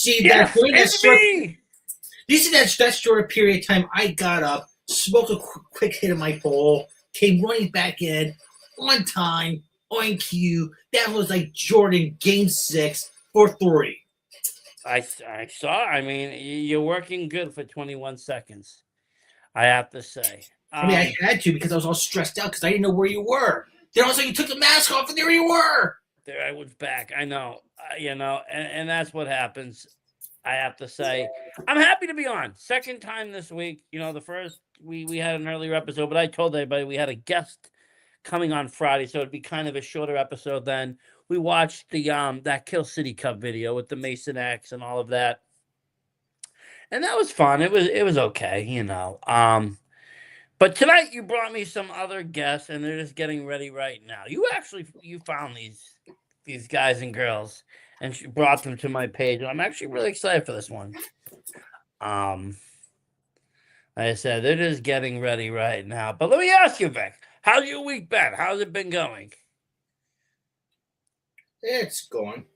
see Yes, that during it's me. you see that short period of time I got up, smoked a quick hit of my bowl, came running back in on time, on cue. That was like Jordan game 6 for 3. I saw. I mean, you're working good for 21 seconds. I have to say. I mean, I had to because I was all stressed out because I didn't know where you were. Then all of a sudden you took the mask off and there you were. There I was back. I know. And that's what happens. I have to say, I'm happy to be on. Second time this week. The first we had an earlier episode, but I told everybody we had a guest coming on Friday, so it'd be kind of a shorter episode. Then we watched the that Kill City Cup video with the Mason X and all of that, and that was fun. It was okay. But tonight you brought me some other guests, and they're just getting ready right now. You found these guys and girls and she brought them to my page. And I'm actually really excited for this one. Like I said, they're just getting ready right now. But let me ask you, Vic, how's your week been? How's it been going? It's going.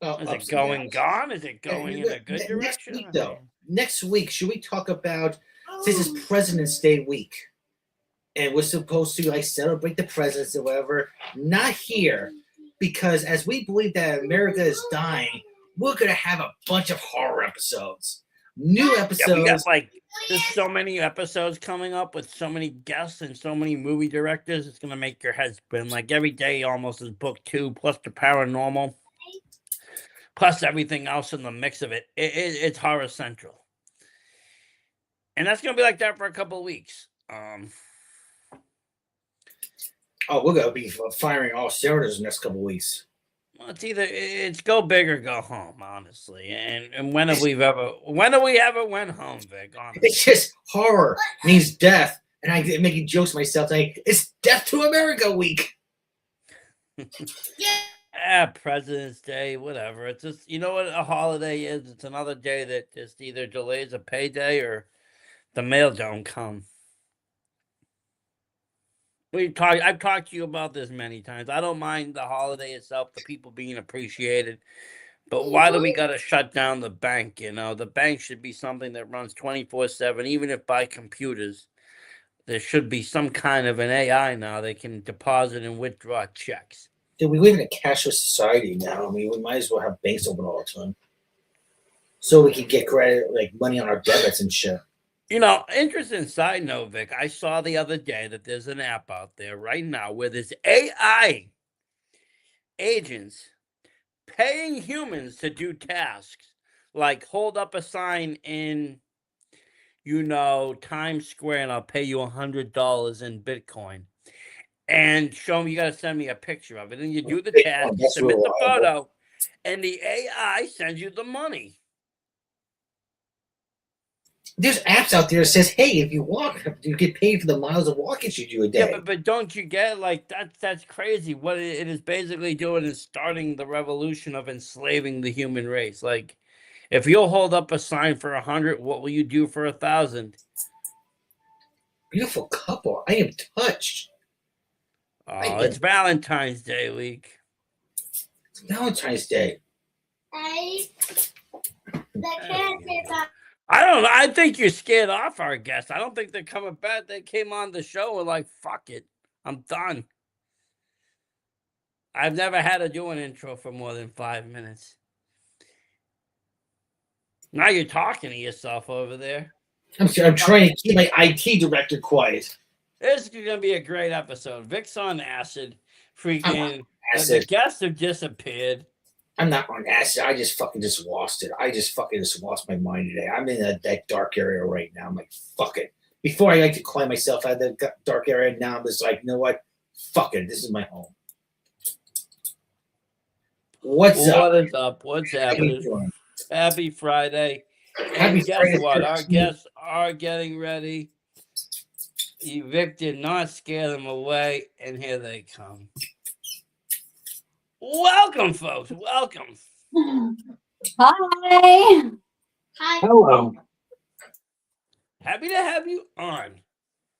Is it going gone? Is it going in a good direction? Next week, though. Next week, should we talk about, this is President's Day week, and we're supposed to celebrate the presidents or whatever. Not here. Because as we believe that America is dying, we're going to have a bunch of horror episodes. New episodes. Yeah, we got there's so many episodes coming up with so many guests and so many movie directors. It's going to make your head spin. Like every day almost is book 2, plus the paranormal, plus everything else in the mix of it. It's horror central. And that's going to be like that for a couple of weeks. We're going to be firing all cylinders the next couple of weeks. Well, it's go big or go home, honestly. And when have we ever went home, Vic? Honestly. It's just horror means death. And I'm making jokes to myself saying, it's Death to America week. President's Day, whatever. It's just, you know what a holiday is? It's another day that just either delays a payday or the mail don't come. I've talked to you about this many times. I don't mind the holiday itself, the people being appreciated. But why do we got to shut down the bank? The bank should be something that runs 24/7, even if by computers. There should be some kind of an AI now that can deposit and withdraw checks. Dude, we live in a cashless society now. I mean, we might as well have banks open all the time. So we can get credit, money on our debits and shit. Interesting side note, Vic. I saw the other day that there's an app out there right now where there's AI agents paying humans to do tasks, like hold up a sign in, Times Square, and I'll pay you $100 in Bitcoin. And show me, you got to send me a picture of it. And you do the task, you submit the photo, and the AI sends you the money. There's apps out there that says, hey, if you walk, you get paid for the miles of walking you do a day. Yeah, but don't you get, that's crazy. What it is basically doing is starting the revolution of enslaving the human race. Like, if you'll hold up a sign for 100, what will you do for 1,000? Beautiful couple. I am touched. Oh, it's Valentine's Day week. It's Valentine's Day. I don't know. I think you're scared off our guests. I don't think they're coming back. They came on the show and like, fuck it. I'm done. I've never had to do an intro for more than 5 minutes. Now you're talking to yourself over there. I'm trying to keep my IT director quiet. This is going to be a great episode. Vic's on acid. Freaking. The guests have disappeared. I'm not on acid. I just fucking just lost it. I just fucking just lost my mind today. I'm in that dark area right now. I'm like, fuck it. Before I like to climb myself out of the dark area, now I'm just like, you know what? Fuck it. This is my home. What's up? What is up? What's happening? Happy Friday. And guess what? Our guests are getting ready. Vic did not scare them away, and here they come. Welcome, folks. Welcome. Hi. Hi. Hello. Happy to have you on.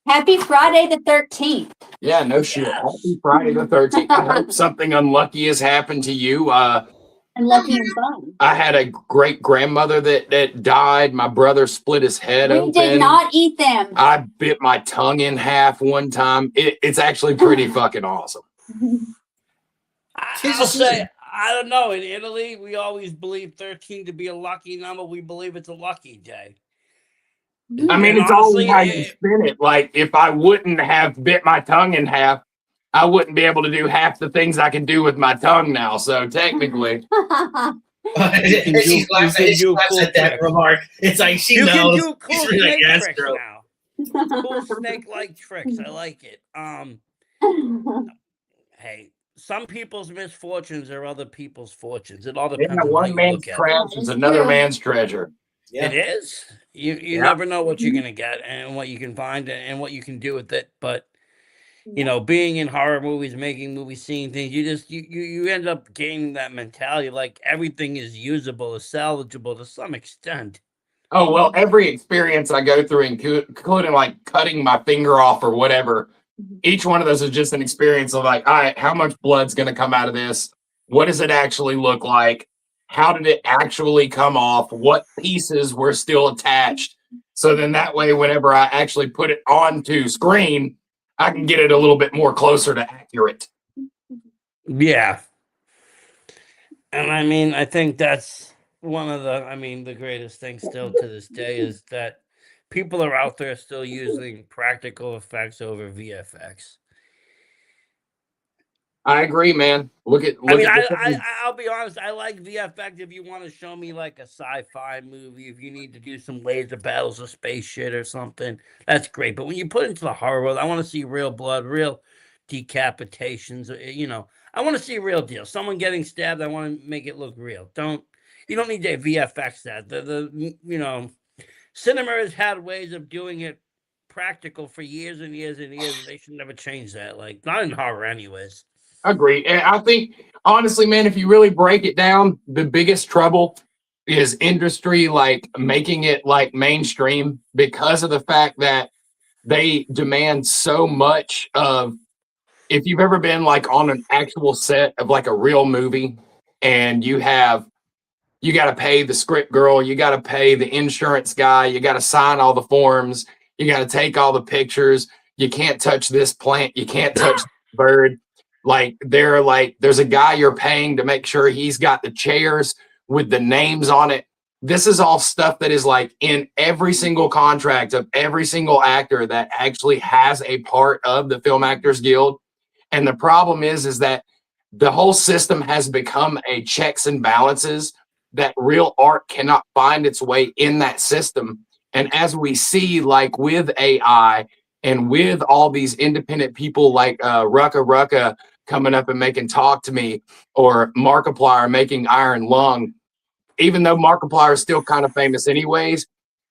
Happy Friday the 13th. Yeah, no shit. Happy Friday the 13th. I hope something unlucky has happened to you. And Lucky and Fun. I had a great grandmother that died. My brother split his head We open. did not eat them. I bit my tongue in half one time. It's actually pretty fucking awesome. Tis I'll the say, season. I don't know. In Italy, we always believe 13 to be a lucky number. We believe it's a lucky day. I mean, And it's all honestly, how you spin it. Like, if I wouldn't have bit my tongue in half, I wouldn't be able to do half the things I can do with my tongue now. So technically, And she laughs do at cool that tricks. remark. It's like she You can knows. do cool She's like, snake yes, tricks girl. now. Cool snake-like tricks. I like it. Hey, some people's misfortunes are other people's fortunes. It all yeah, depends on how one you man's look at it. trash is another man's treasure. Yeah. It is. You Yeah. never know what you're gonna get and what you can find and what you can do with it. But you know, being in horror movies, making movies, seeing things, you end up gaining that mentality. Like everything is usable, is salvageable to some extent. Oh, well, every experience I go through, including like cutting my finger off or whatever, each one of those is just an experience of like, all right, how much blood's going to come out of this? What does it actually look like? How did it actually come off? What pieces were still attached? So then that way, whenever I actually put it onto screen, I can get it a little bit more closer to accurate. Yeah. And I mean, I think that's one of the greatest things still to this day is that people are out there still using practical effects over VFX. I agree, man. Look at I'll be honest. I like VFX if you want to show me like a sci-fi movie. If you need to do some laser battles or space shit or something, that's great. But when you put it into the horror world, I want to see real blood, real decapitations. You know, I want to see a real deal. Someone getting stabbed. I want to make it look real. You don't need to VFX that. Cinema has had ways of doing it practical for years and years and years. And they should never change that. Like not in horror, anyways. Agree. And I think, honestly, man, if you really break it down, the biggest trouble is industry, like making it like mainstream because of the fact that they demand so much of, if you've ever been like on an actual set of like a real movie and you got to pay the script girl, you got to pay the insurance guy, you got to sign all the forms, you got to take all the pictures, you can't touch this plant, you can't touch the bird. Like there's a guy you're paying to make sure he's got the chairs with the names on it. This is all stuff that is like in every single contract of every single actor that actually has a part of the Film Actors Guild. And the problem is that the whole system has become a checks and balances that real art cannot find its way in that system. And as we see, like with AI and with all these independent people like Rucka coming up and making Talk to Me, or Markiplier making Iron Lung, even though Markiplier is still kind of famous anyways,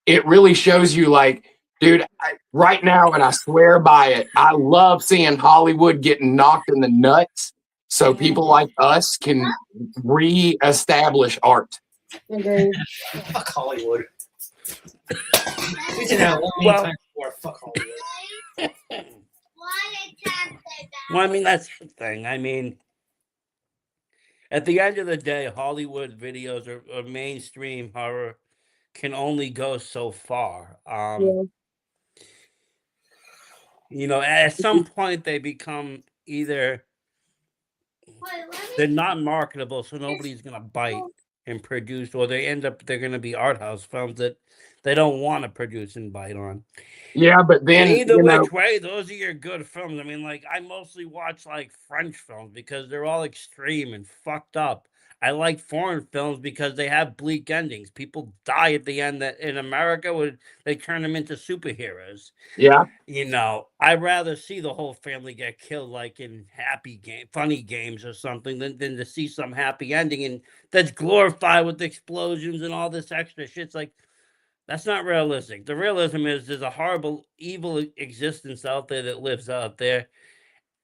it really shows you like, dude, right now, and I swear by it, I love seeing Hollywood getting knocked in the nuts so people like us can re-establish art. Fuck Hollywood. We did that one time before. Fuck Hollywood. Well, I mean, that's the thing. I mean, at the end of the day, Hollywood videos or mainstream horror can only go so far. You know, at some point they become either they're not marketable, so nobody's gonna bite and produce, or they're gonna be art house films that they don't want to produce and bite on. Yeah, but then And either which way, those are your good films. I mean, like I mostly watch like French films because they're all extreme and fucked up. I like foreign films because they have bleak endings. People die at the end. That in America, they turn them into superheroes. Yeah, You know, I'd rather see the whole family get killed, like in funny games or something, than to see some happy ending and that's glorified with explosions and all this extra shit. It's like that's not realistic. The realism is there's a horrible, evil existence out there that lives out there.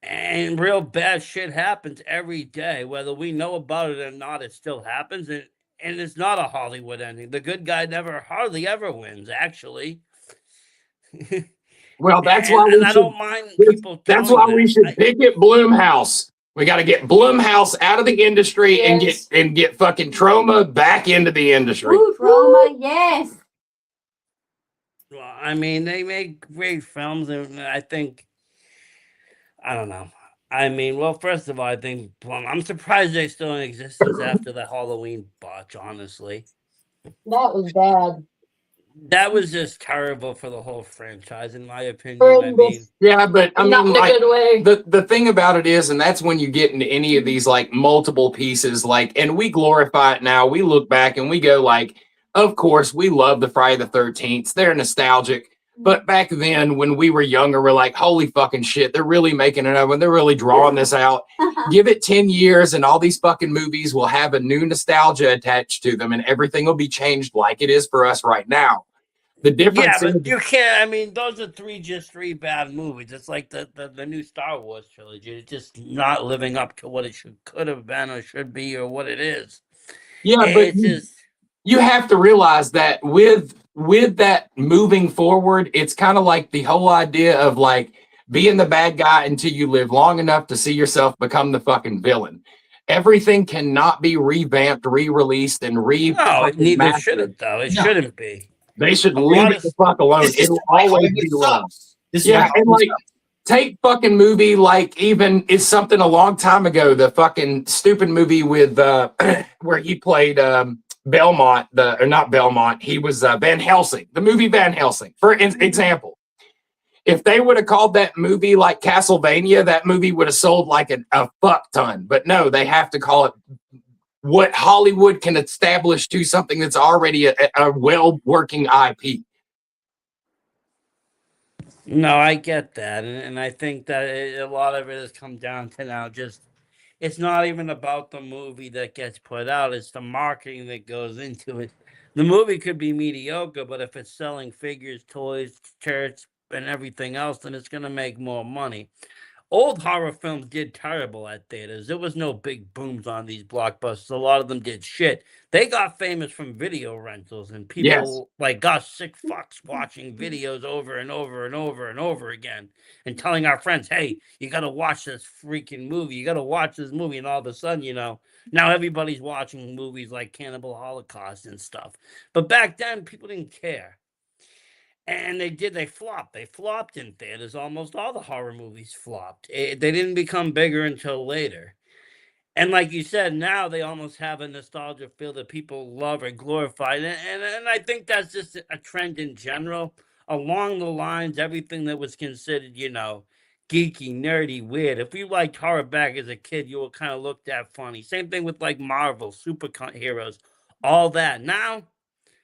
And real bad shit happens every day, whether we know about it or not. It still happens, and it's not a Hollywood ending. The good guy hardly ever wins, actually. well, that's why I don't mind people. That's why we should picket Bloomhouse. We got to get Blumhouse out of the industry Yes. and get fucking Trauma back into the industry. Roma, yes. Well, I mean, they make great films, and I think, I don't know. I mean, well, first of all, I think I'm surprised they're still in existence after the Halloween botch, honestly. That was bad. That was just terrible for the whole franchise, in my opinion. I mean, Yeah, but I Not mean, in a like, good way. the thing about it is, and that's when you get into any of these like multiple pieces, like, and we glorify it now. We look back and we go like, of course, we love the Friday the 13th. They're nostalgic. But back then, when we were younger, we're like, holy fucking shit, they're really making another one. They're really drawing this out. Give it 10 years and all these fucking movies will have a new nostalgia attached to them and everything will be changed like it is for us right now. The yeah, difference is, but you can't. I mean, those are just three bad movies. It's like the new Star Wars trilogy. It's just not living up to what it could have been or should be or what it is. yeah, but It's just. you have to realize that with that moving forward, it's kind of like the whole idea of like being the bad guy until you live long enough to see yourself become the fucking villain. Everything cannot be revamped, re-released, and No, neither should it though. It No. shouldn't be. They should A leave lot it of- the fuck alone. This is It'll why always Hollywood be wrong. sucks. This is Yeah, why and Hollywood like sucks. take fucking movie like even is something a long time ago. The fucking stupid movie with where he played Belmont, or not Belmont. He was Van Helsing. The movie Van Helsing, for example. If they would have called that movie like Castlevania, that movie would have sold like a fuck ton. But no, they have to call it what Hollywood can establish to something that's already a well-working IP. No, I get that, and I think that a lot of it has come down to now just it's not even about the movie that gets put out; it's the marketing that goes into it. The movie could be mediocre, but if it's selling figures, toys, shirts, and everything else, then it's going to make more money. Old horror films did terrible at theaters. There was no big booms on these blockbusters. A lot of them did shit. They got famous from video rentals, and people like got sick fucks watching videos over and over and over and over again and telling our friends, hey, you got to watch this freaking movie. You got to watch this movie. And all of a sudden, now everybody's watching movies like Cannibal Holocaust and stuff. But back then, people didn't care. And they flopped. They flopped in theaters. Almost all the horror movies flopped. They didn't become bigger until later. And like you said, now they almost have a nostalgia feel that people love or glorify. And I think that's just a trend in general. Along the lines, everything that was considered, geeky, nerdy, weird. If you liked horror back as a kid, you were kind of looked at funny. Same thing with like Marvel, superheroes, all that. Now,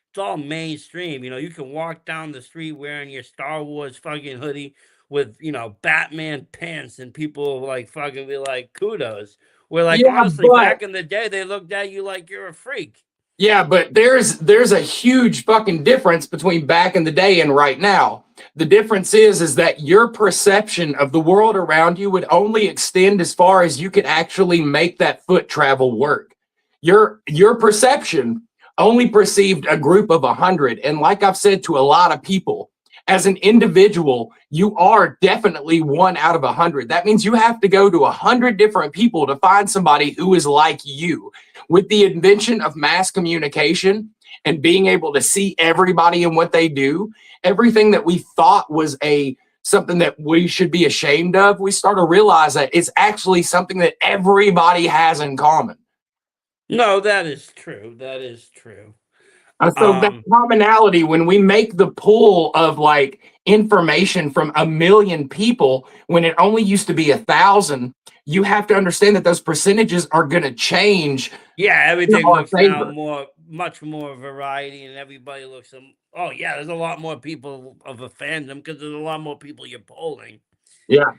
it's all mainstream. You can walk down the street wearing your Star Wars fucking hoodie with, Batman pants, and people like fucking be like, kudos. Where like Yeah, honestly, but- back in the day, they looked at you like you're a freak. Yeah, but there's a huge fucking difference between back in the day and right now. The difference is that your perception of the world around you would only extend as far as you could actually make that foot travel work. Your perception only perceived a group of 100. And like I've said to a lot of people, as an individual, you are definitely 1 out of 100. That means you have to go to 100 different people to find somebody who is like you. With the invention of mass communication and being able to see everybody and what they do, everything that we thought was something that we should be ashamed of, we start to realize that it's actually something that everybody has in common. No, that is true. That is true. So that commonality, when we make the pool of like information from 1 million people, when it only used to be 1,000, you have to understand that those percentages are going to change. Yeah, everything our looks favor. now much more variety, and everybody looks. Oh yeah, there's a lot more people of a fandom because there's a lot more people you're polling. Yeah.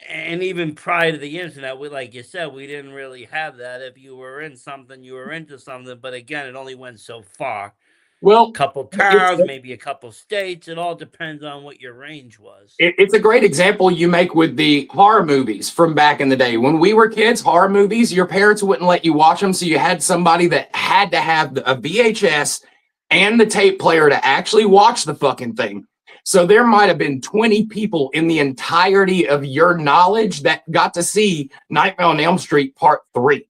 And even prior to the internet, like you said, we didn't really have that. If you were in something, you were into something. But again, it only went so far. Well, A couple towns, maybe a couple states. It all depends on what your range was. it's a great example you make with the horror movies from back in the day. When we were kids, horror movies, your parents wouldn't let you watch them. So you had somebody that had to have a VHS and the tape player to actually watch the fucking thing. So there might have been 20 people in the entirety of your knowledge that got to see Nightmare on Elm Street Part 3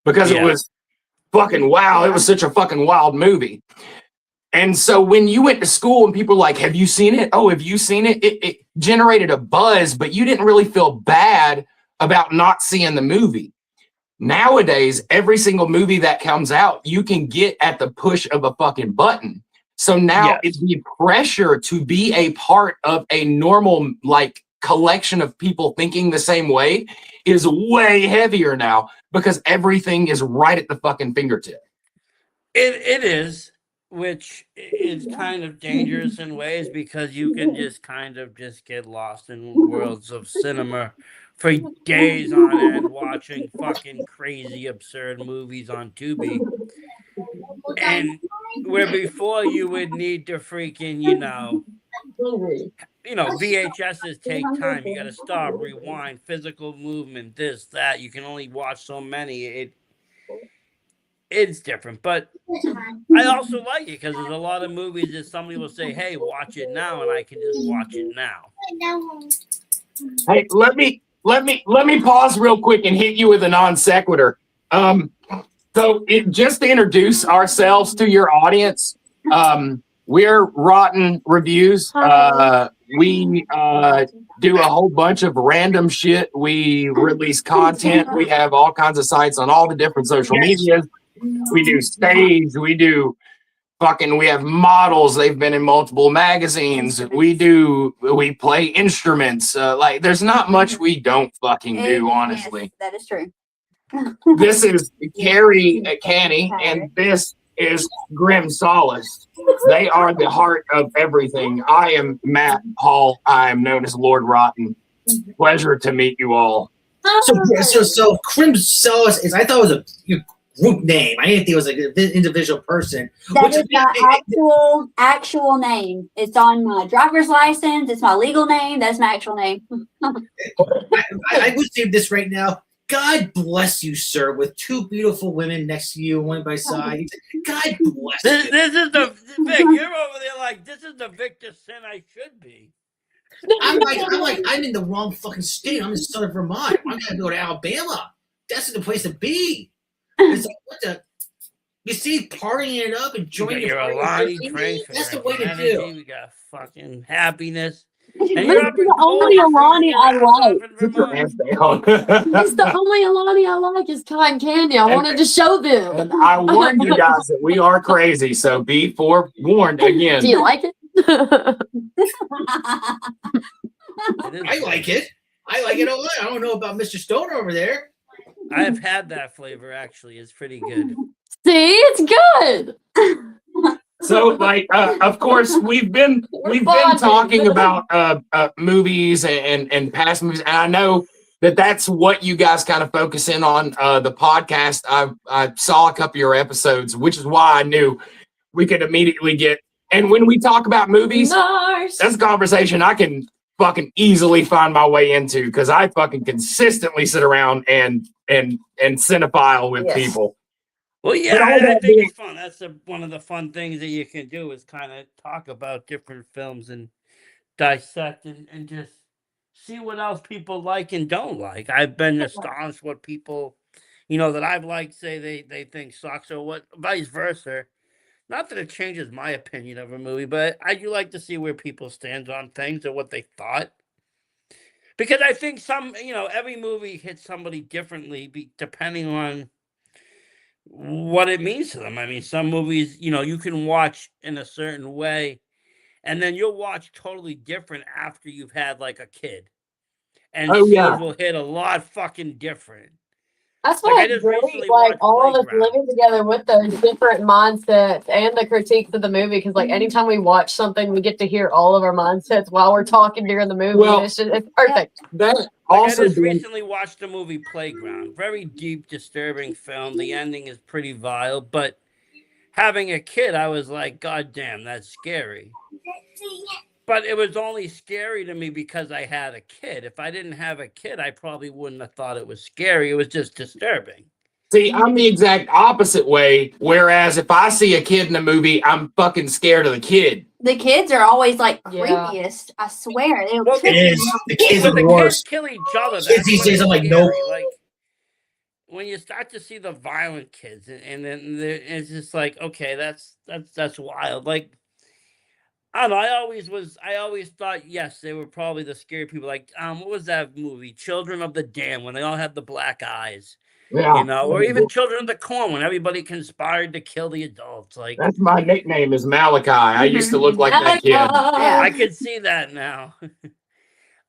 because it was fucking wow. It was such a fucking wild movie. And so when you went to school and people were like, have you seen it? Oh, have you seen it? It generated a buzz, but you didn't really feel bad about not seeing the movie. Nowadays, every single movie that comes out, you can get at the push of a fucking button. So now it's the pressure to be a part of a normal like collection of people thinking the same way is way heavier now because everything is right at the fucking fingertip. It is, which is kind of dangerous in ways because you can just kind of just get lost in worlds of cinema for days on end watching fucking crazy absurd movies on Tubi. And where before you would need to freaking, VHSs take time. You got to stop, rewind, physical movement, this, that. You can only watch so many. It's different, but I also like it because there's a lot of movies that somebody will say, "Hey, watch it now," and I can just watch it now. Hey, let me pause real quick and hit you with a non sequitur. Just to introduce ourselves to your audience, we're Rotten Reviews. We do a whole bunch of random shit. We release content. We have all kinds of sites on all the different social medias. We do stage. We have models. They've been in multiple magazines. We play instruments. There's not much we don't fucking do, honestly. Yes, that is true. This is Carrie Canny, and this is Grim Solace. They are the heart of everything. I am Matt Hall. I am known as Lord Rotten. Pleasure to meet you all. So Grim Solace is, I thought it was a group name. I didn't think it was like an individual person. That is my actual name. It's on my driver's license. It's my legal name. That's my actual name. I would say this right now. God bless you, sir, with two beautiful women next to you, one by side. God bless you. This is the Vic. You're over there like this is the Victor sin I should be. I'm in the wrong fucking state. I'm in southern Vermont. I'm gonna go to Alabama. That's the place to be. It's like, what the? You see, partying it up, enjoying your party. Alani. That's the way to do. We got fucking happiness. This is the only Alani I like. It's the only Alani I like is cotton candy. I wanted to show them. And I warned you guys that we are crazy, so be forewarned again. Do you like it? I like it. I like it a lot. I don't know about Mr. Stoner over there. I've had that flavor actually. It's pretty good. See, it's good. So, of course, we've been talking about movies and past movies, and I know that's what you guys kind of focus in on the podcast. I saw a couple of your episodes, which is why I knew we could immediately get. And when we talk about movies, that's a conversation I can fucking easily find my way into because I fucking consistently sit around and cinephile with people. Well, yeah, I think it's fun. That's one of the fun things that you can do is kind of talk about different films and dissect and just see what else people like and don't like. I've been astonished what people, that I've liked say they think sucks or what vice versa. Not that it changes my opinion of a movie, but I do like to see where people stand on things or what they thought. Because I think every movie hits somebody differently depending on what it means to them. I mean, some movies, you can watch in a certain way and then you'll watch totally different after you've had like a kid. And shows will hit a lot fucking different. That's why it's great, all of us living together with those different mindsets and the critiques of the movie. Because, anytime we watch something, we get to hear all of our mindsets while we're talking during the movie. Well, it's perfect. I just recently watched the movie Playground. Very deep, disturbing film. The ending is pretty vile, but having a kid, I was like, God damn, that's scary. But it was only scary to me because I had a kid. If I didn't have a kid, I probably wouldn't have thought it was scary. It was just disturbing. See, I'm the exact opposite way. Whereas if I see a kid in a movie, I'm fucking scared of the kid. The kids are always like Yeah. creepiest. I swear. They'll Well, trip It me is. out. The kids But are the the kids worst. kill each other. Kids That's these when days it's are like, scary. nope. Like when you start to see the violent kids, and then it's just like, okay, that's wild. Like I don't know. I always thought, yes, they were probably the scary people. Like, what was that movie, Children of the Dam, when they all had the black eyes, Yeah. or even Children of the Corn, when everybody conspired to kill the adults. Like, That's my nickname is Malachi. I used to look like that kid. Yeah. I could see that now.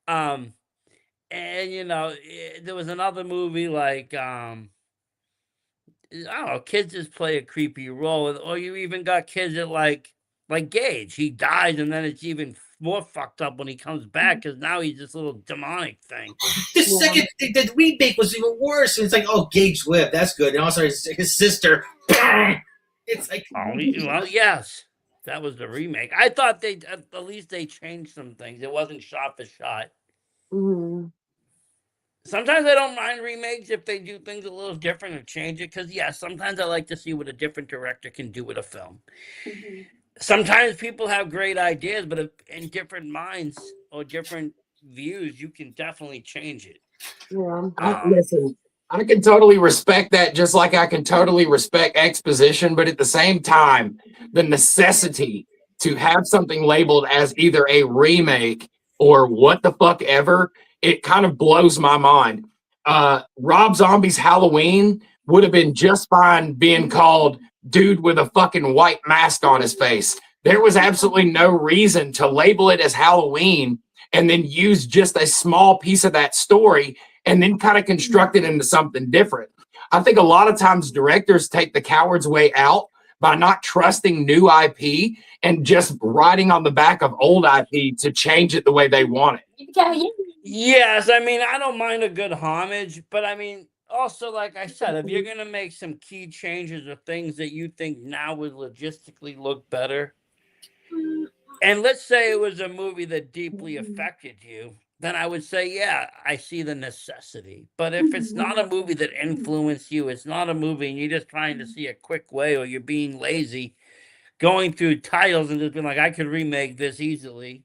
And there was another movie like, I don't know, kids just play a creepy role, or you even got kids that like Gage. He dies, and then it's even more fucked up when he comes back because now he's this little demonic thing. The second, the remake was even worse. It's like, oh, Gage lived. That's good. And also his sister. It's like, Well, yes, that was the remake. I thought they at least they changed some things. It wasn't shot for shot. Mhm. Sometimes I don't mind remakes if they do things a little different or change it. Because sometimes I like to see what a different director can do with a film. Mhm. Sometimes people have great ideas, but if in different minds or different views, you can definitely change it. Yeah. Listen, I can totally respect that, just like I can totally respect exposition, but at the same time, the necessity to have something labeled as either a remake or what the fuck ever, it kind of blows my mind. Rob Zombie's Halloween would have been just fine being called Dude with a fucking white mask on his face. There was absolutely no reason to label it as Halloween and then use just a small piece of that story and then kind of construct it into something different. I think a lot of times directors take the coward's way out by not trusting new IP and just riding on the back of old IP to change it the way they want it. Yes, I mean, I don't mind a good homage, but I mean, also, like I said, if you're going to make some key changes or things that you think now would logistically look better, and let's say it was a movie that deeply affected you, then I would say, yeah, I see the necessity. But if it's not a movie that influenced you, it's not a movie and you're just trying to see a quick way, or you're being lazy, going through titles and just being like, I could remake this easily,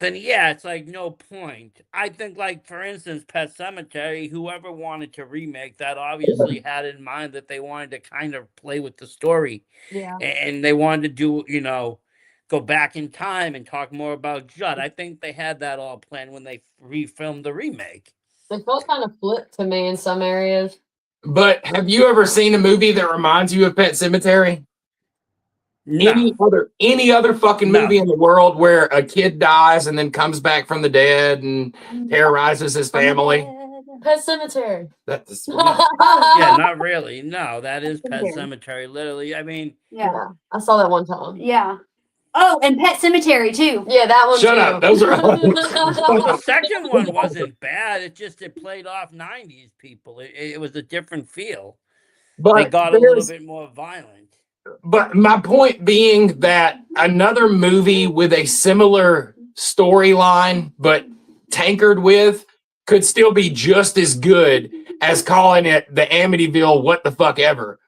then yeah, it's like no point. I think, like, for instance, Pet Sematary, whoever wanted to remake that obviously had in mind that they wanted to kind of play with the story. Yeah. And they wanted to do, go back in time and talk more about Judd. I think they had that all planned when they refilmed the remake. They felt kind of flipped to me in some areas. But have you ever seen a movie that reminds you of Pet Sematary? No. Any other fucking movie in the world where a kid dies and then comes back from the dead and terrorizes his family? Pet Sematary. That's Yeah, not really. No, that is Pet Sematary. Literally, I mean, Yeah. I saw that one time. Yeah. Oh, and Pet Cemetery too. Yeah, that one shut too. up. Those are well, the second one wasn't bad. It played off 90s people. It was a different feel. They but got a little bit more violent. But my point being that another movie with a similar storyline but tankered with could still be just as good as calling it the Amityville what the fuck ever.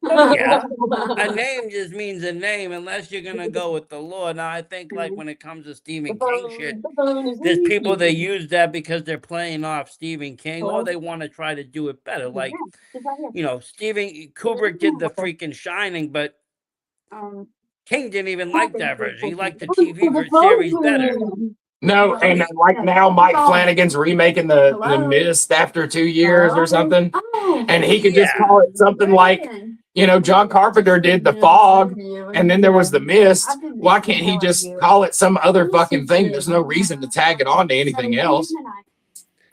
Yeah. A name just means a name unless you're gonna go with the law. Now I think, like, when it comes to Stephen King shit, there's people that use that because they're playing off Stephen King, or they want to try to do it better. Like, Stephen Kubrick did the freaking Shining, but King didn't even like that version. He liked the TV series better. No, and like now Mike Flanagan's remaking the Mist after 2 years or something. And he could just call it something like, John Carpenter did The Fog, and then there was The Mist. Why can't he just call it some other fucking thing? There's no reason to tag it on to anything else.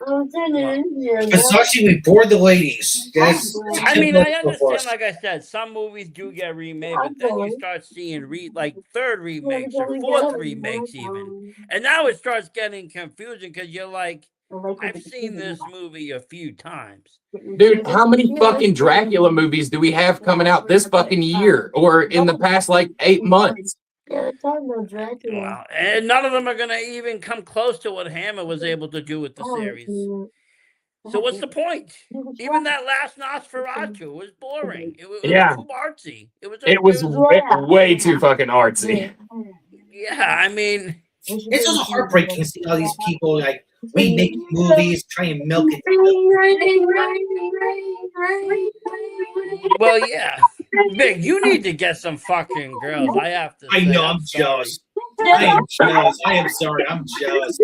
Because actually, we bored the ladies. That's I mean, I understand, like I said, some movies do get remade, but then you start seeing third remakes or fourth remakes even. And now it starts getting confusing because you're like, I've seen this movie a few times. Dude, how many fucking Dracula movies do we have coming out this fucking year or in the past 8 months? Wow. And none of them are going to even come close to what Hammer was able to do with the series. So what's the point? Even that last Nosferatu was boring. It was Yeah. too artsy. It was way too fucking artsy. Yeah, I mean, It's also heartbreaking to see all these people like remake movies, try and milk it. well, yeah. Vic, you need to get some fucking girls. I have to. I say, know, I'm sorry. jealous. I am jealous. I am sorry. I'm jealous.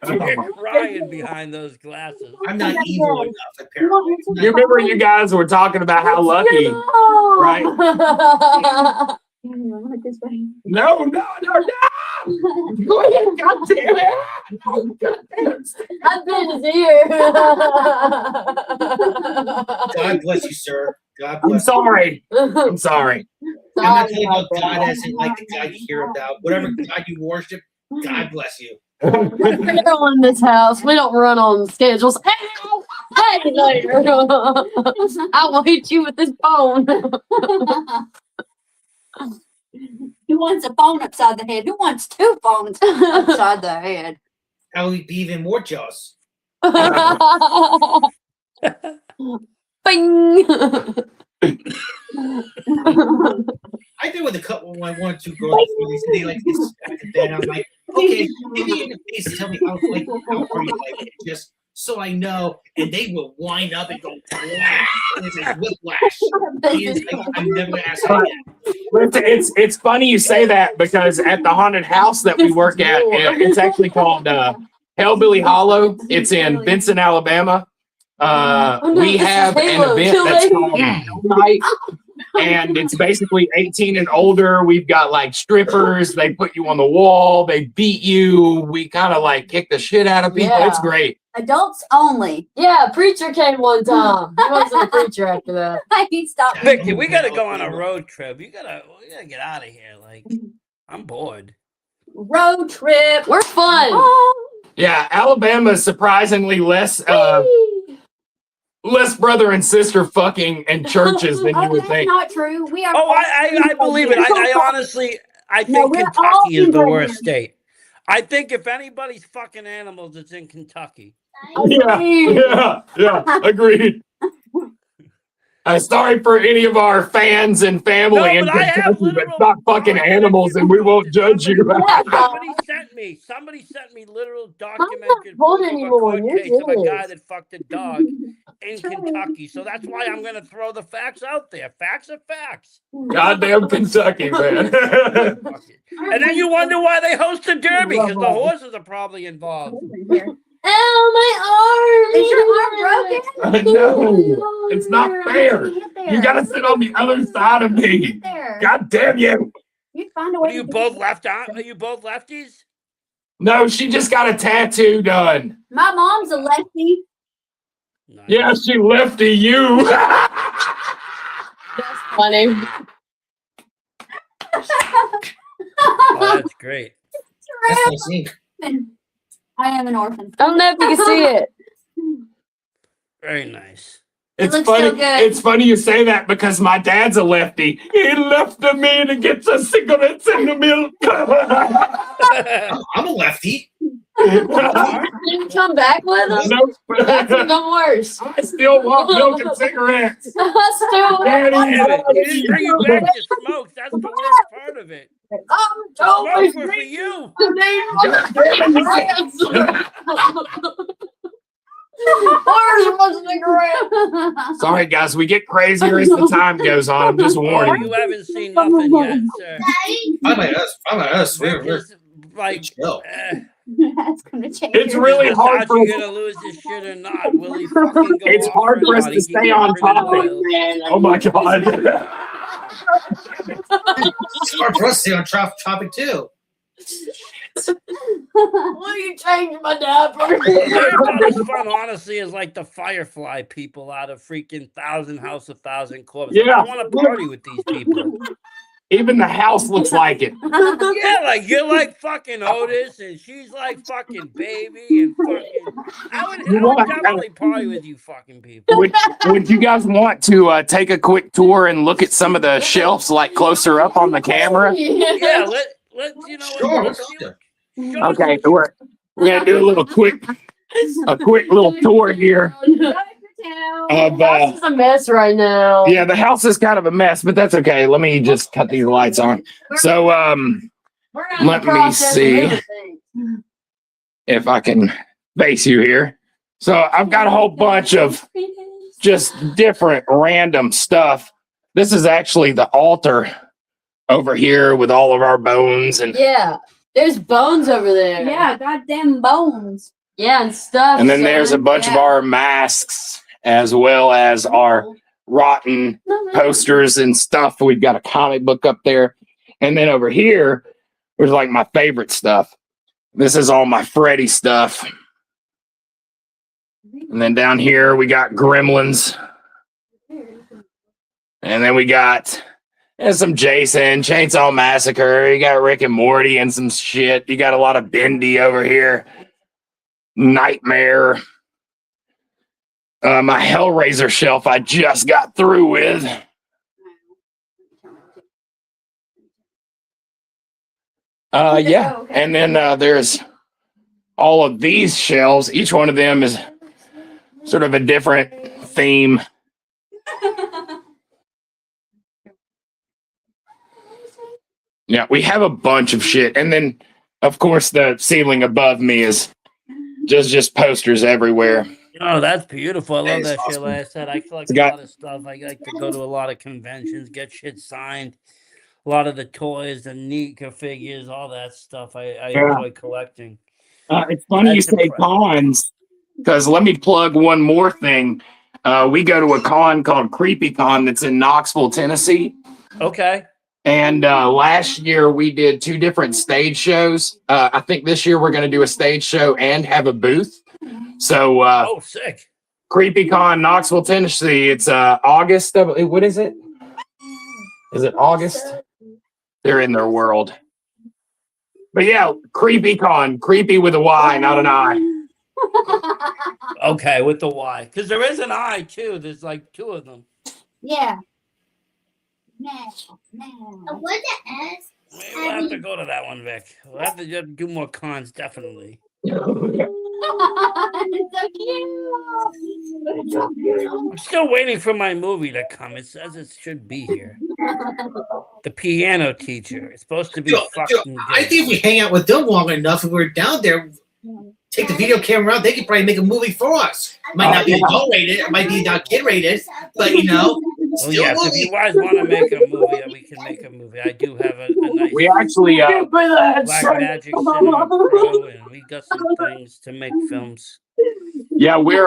You're crying behind those glasses. I'm not evil enough, apparently. You remember you guys were talking about how lucky, right? No, no, no, no! Go ahead, God damn it! God damn it. I've been here. God bless you, sir. God I'm bless sorry. I'm sorry. you. I'm not talking about God as in like the God you hear about. Whatever God you worship, God bless you. We're in this house. We don't run on schedules. Ow! Hey, later. I will hit you with this phone. Who wants a phone upside the head? Who wants two phones upside the head? I would be even more jealous. Bing. I did with a couple when I wanted to girls before they like this back then. I'm like, okay, give me in the face and tell me how like how are you like it, just so I know. And they will wind up and go whack, and it's like whiplash. It's like, I'm never gonna ask her again. It's funny you say that because at the haunted house that we work at, it's actually called Hellbilly Hollow. It's in Benson, Alabama. We have an event that's called Hell Night, and it's basically 18 and older. We've got like strippers. They put you on the wall. They beat you. We kind of like kick the shit out of people. Yeah. It's great. Adults only. Yeah, preacher came one time. He wasn't a preacher after that. He stopped. Vicky, we gotta go on a road trip. We gotta get out of here. Like, I'm bored. Road trip. We're fun. Yeah, Alabama is surprisingly less brother and sister fucking and churches than you would That's think. not true. We are. Oh, I believe it. I honestly, I think we're all Kentucky is the Indians. worst state. I think if anybody's fucking animals, it's in Kentucky. Yeah, agreed. Sorry for any of our fans and family No, in but I have Kentucky, but literal- stop fucking animals and we won't judge you. Somebody sent me literal documented hold proof of a anymore. court You're case of a good. guy that fucked a dog in Kentucky. So that's why I'm gonna throw the facts out there. Facts are facts. Goddamn Kentucky, man. Fuck it. And then you wonder why they host a derby because the horses are probably involved. Ow, my arm! Is your arm broken? No, it's not fair. You gotta sit on the other side of me. There. God damn you. You'd find a What way. are you to both do left out? Are you both lefties? No, she just got a tattoo done. it. My mom's a lefty. No. Yeah, she lefty you. That's funny. Oh, that's great. That's nice ink. I am an orphan. I don't know if you can see it. Very nice. It's looks funny. so good. It's funny you say that because my dad's a lefty. He left me to get the cigarettes in the milk. I'm a lefty. Didn't you come back with us? That's No, even worse. I still want milk and cigarettes. Still, Daddy, Damn it. He didn't bring you back Daddy. to smoke. That's the worst part of it. I'm Smoke totally were for you. Where's my cigarette? Sorry, guys, we get crazier as the time goes on. I'm just Oh, warning you you. haven't seen nothing yet, sir. I'm like us. I'm like us. Vic We're is like, chill. That's gonna change. It's your- really hard for Versace us. gonna lose his shit or not? Will he fucking go It's off hard or for us not? to He stay keeps on burning topic. oil. Oh my god. It's hard for us to stay on topic too. Will you change my diaper? They're about as fun, honestly, as like the Firefly people out of freaking House of Thousand Corpses. Yeah. I want to party with these people. Even the house looks like it. Yeah, like you're like fucking Otis, and she's like fucking Baby, and fucking. I would definitely party with you, fucking people. Would you guys want to take a quick tour and look at some of the shelves like closer up on the camera? Yeah, let you know. Sure. Let's see what- show us Okay, what- we're gonna do a little quick a quick little tour here of It's a mess right now. yeah, the house is kind of a mess, but that's okay. Let me just cut these lights on. So We're in the let me process of see. moving things. if I can face you here. So I've got a whole bunch of just different random stuff. This is actually the altar over here with all of our bones and Yeah, there's bones over there. Yeah, goddamn bones. Yeah, and stuff. and then there's a son. bunch of Yeah. our masks as well as our rotten posters and stuff. We've got a comic book up there. And then over here was like my favorite stuff. This is all my Freddy stuff. And then down here we got Gremlins. And then we got some Jason, Chainsaw Massacre. You got Rick and Morty and some shit. You got a lot of Bendy over here. Nightmare. My Hellraiser shelf I just got through with. Yeah. And then there's all of these shelves. Each one of them is sort of a different theme. Yeah, we have a bunch of shit. And then, of course, the ceiling above me is just posters everywhere. Oh, that's beautiful. I love It's that shit. awesome. Like I said, I collect It's a got- lot of stuff. I like to go to a lot of conventions, get shit signed. A lot of the toys, the Nika figures, all that stuff. I Yeah. enjoy collecting. It's funny you That's say impressive. cons, because let me plug one more thing. We go to a con called CreepyCon that's in Knoxville, Tennessee. Okay. And last year we did 2 different stage shows. I think this year we're going to do a stage show and have a booth. So Oh, sick. CreepyCon, Knoxville, Tennessee. It's August. What is it? Is it August? They're in their world. But yeah, CreepyCon, creepy with a Y, not an I. Okay, with the Y. Because there is an I, too. There's like 2 of them. Yeah. No. What the S? Maybe we'll have to go to that one, Vic. We'll have to just do more cons, definitely. It's so cute. I'm still waiting for my movie to come. It says it should be here. The Piano Teacher. It's supposed to be Joe, fucking I good. think if we hang out with them long enough, if we're down there, take the video camera out, they could probably make a movie for us. Might not be yeah. adult rated, it might be not kid rated, but you know, Oh, still yes, a if you movie. guys want to make a movie, we can make a movie. I do have a nice We actually Black Magic Cinema Pro, and we got some things to make films. yeah, we're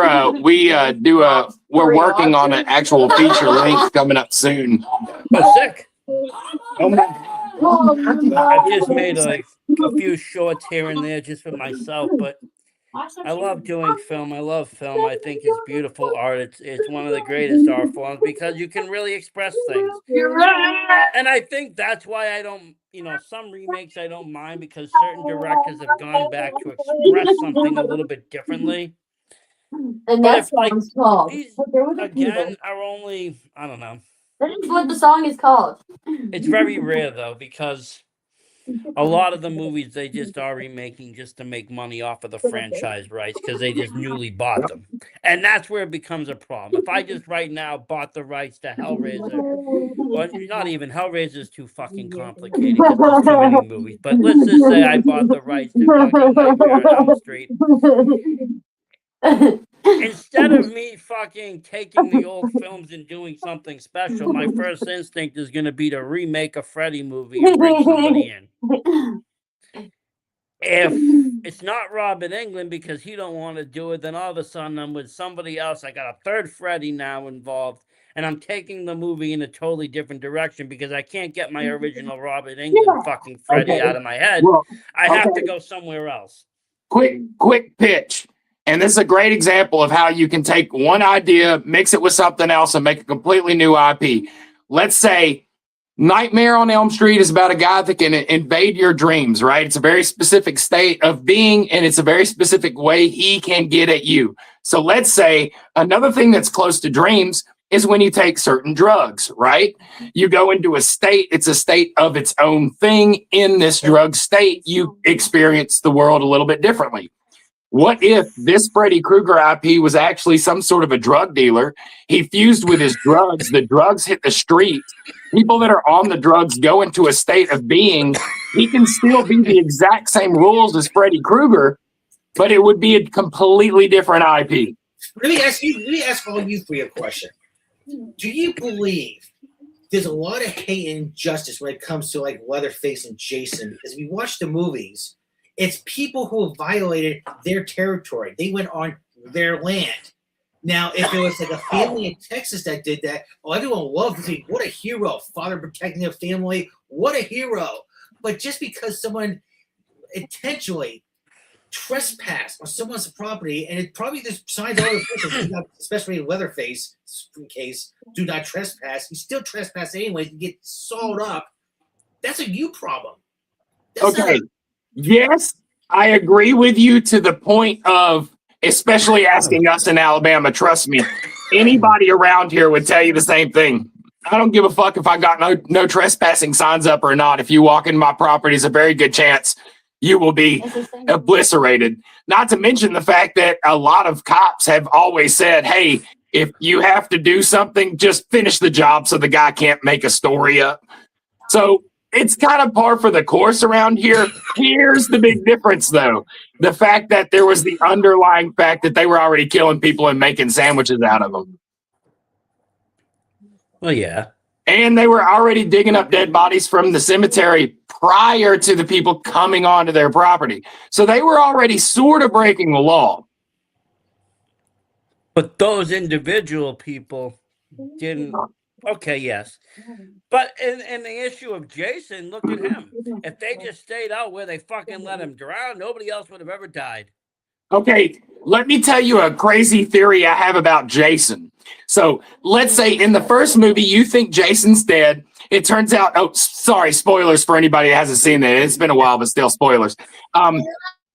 working on an actual feature length coming up soon. Oh, sick. Oh my I just made like a few shorts here and there just for myself, but I love doing film. I love film. I think it's beautiful art. It's one of the greatest art forms because you can really express things. You're right. And I think that's why I don't, some remakes I don't mind because certain directors have gone back to express something a little bit differently. And But that if, like, song's called. These, There was a again, are only, I don't know. That is what the song is called. It's very rare though because a lot of the movies they just are remaking just to make money off of the franchise rights because they just newly bought them. And that's where it becomes a problem. If I just right now bought the rights to Hellraiser, or not even Hellraiser is too fucking complicated because there's too many movies. But let's just say I bought the rights to fucking Nightmare on Elm Street. Instead of me fucking taking the old films and doing something special, my first instinct is going to be to remake a Freddy movie and bring somebody in. If it's not Robert Englund because he don't want to do it, then all of a sudden I'm with somebody else. I got a third Freddy now involved, and I'm taking the movie in a totally different direction because I can't get my original Robert Englund fucking Freddy Okay. out of my head. Well, I have okay. to go somewhere else. quick pitch. And this is a great example of how you can take one idea, mix it with something else, and make a completely new IP. Let's say Nightmare on Elm Street is about a guy that can invade your dreams, right? It's a very specific state of being, and it's a very specific way he can get at you. So let's say another thing that's close to dreams is when you take certain drugs, right? You go into a state, it's a state of its own thing. In this drug state, you experience the world a little bit differently. What if this Freddy Krueger IP was actually some sort of a drug dealer? He fused with his drugs. The drugs hit the streets. People that are on the drugs go into a state of being. He can still be the exact same rules as Freddy Krueger, but it would be a completely different IP. Let me ask all you three a question. Do you believe there's a lot of hate and injustice when it comes to like Leatherface and Jason? As we watch the movies, it's people who have violated their territory. They went on their land. Now, if it was like a family in Texas that did that, everyone loved it. What a hero. Father protecting a family. What a hero. But just because someone intentionally trespassed on someone's property, and it probably there's signs all over the place, especially in Leatherface case, do not trespass. You still trespass anyway. You get sawed up. That's a you problem. That's Okay. Yes, I agree with you to the point of especially asking us in Alabama. Trust me, anybody around here would tell you the same thing. I don't give a fuck if I got no trespassing signs up or not. If you walk in my property, it's a very good chance you will be obliterated. Not to mention the fact that a lot of cops have always said, hey, if you have to do something, just finish the job so the guy can't make a story up. So it's kind of par for the course around here. Here's the big difference, though. The fact that there was the underlying fact that they were already killing people and making sandwiches out of them. Well, yeah. And they were already digging up dead bodies from the cemetery prior to the people coming onto their property. So they were already sort of breaking the law. But those individual people didn't. Okay, yes. But in the issue of Jason, look at him. If they just stayed out where they fucking let him drown, nobody else would have ever died. Okay, let me tell you a crazy theory I have about Jason. So let's say in the first movie, you think Jason's dead. It turns out, oh, sorry, spoilers for anybody that hasn't seen it. It's been a while, but still spoilers.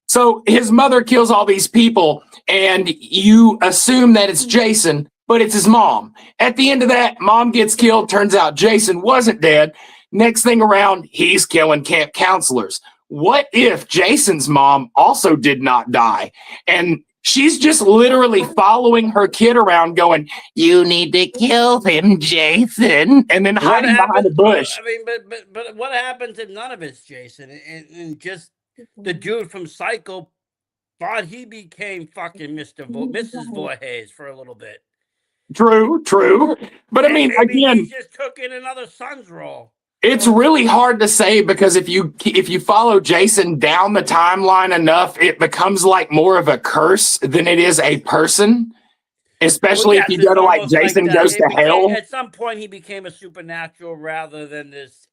So his mother kills all these people, and you assume that it's Jason, but it's his mom. At the end of that, mom gets killed. Turns out Jason wasn't dead. Next thing around, he's killing camp counselors. What if Jason's mom also did not die? And she's just literally following her kid around going, you need to kill him, Jason. And then hiding behind a bush. I mean, but what happens if none of it's Jason? And just the dude from Psycho thought he became fucking Mrs. Voorhees for a little bit. True. But I mean, again, he just took in another son's role. It's really hard to say because if you follow Jason down the timeline enough, it becomes like more of a curse than it is a person. Especially if you go to like Jason Goes to Hell. At some point, he became a supernatural rather than this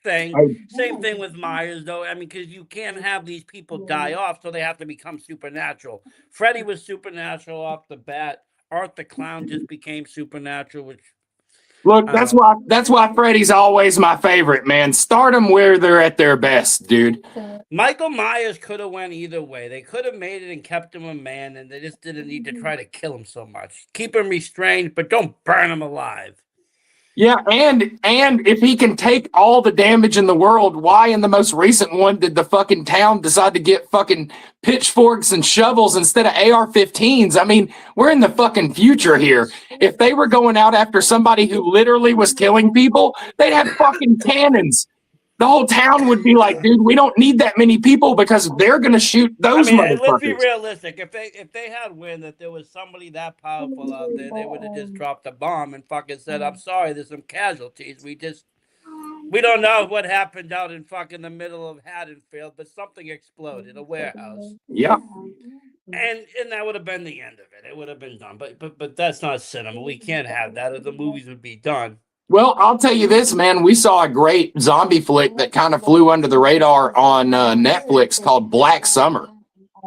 thing. Same thing with Myers, though. I mean, because you can't have these people die off, so they have to become supernatural. Freddy was supernatural off the bat. Art the Clown just became supernatural, which look, that's why Freddy's always my favorite, man. Start them where they're at their best, dude. Michael Myers could have went either way. They could have made it and kept him a man, and they just didn't need to try to kill him so much. Keep him restrained, but don't burn him alive. Yeah, and if he can take all the damage in the world, why in the most recent one did the fucking town decide to get fucking pitchforks and shovels instead of AR-15s? I mean, we're in the fucking future here. If they were going out after somebody who literally was killing people, they'd have fucking cannons. The whole town would be like, dude, we don't need that many people because they're gonna shoot those motherfuckers. Let's be realistic. If they had wind that there was somebody that powerful out there, they would have just dropped a bomb and fucking said, "I'm sorry, there's some casualties. We don't know what happened out in fucking the middle of Haddonfield, but something exploded, a warehouse." Yeah. And that would have been the end of it. It would have been done. But that's not cinema. We can't have that, or the movies would be done. Well, I'll tell you this, man. We saw a great zombie flick that kind of flew under the radar on Netflix called Black Summer.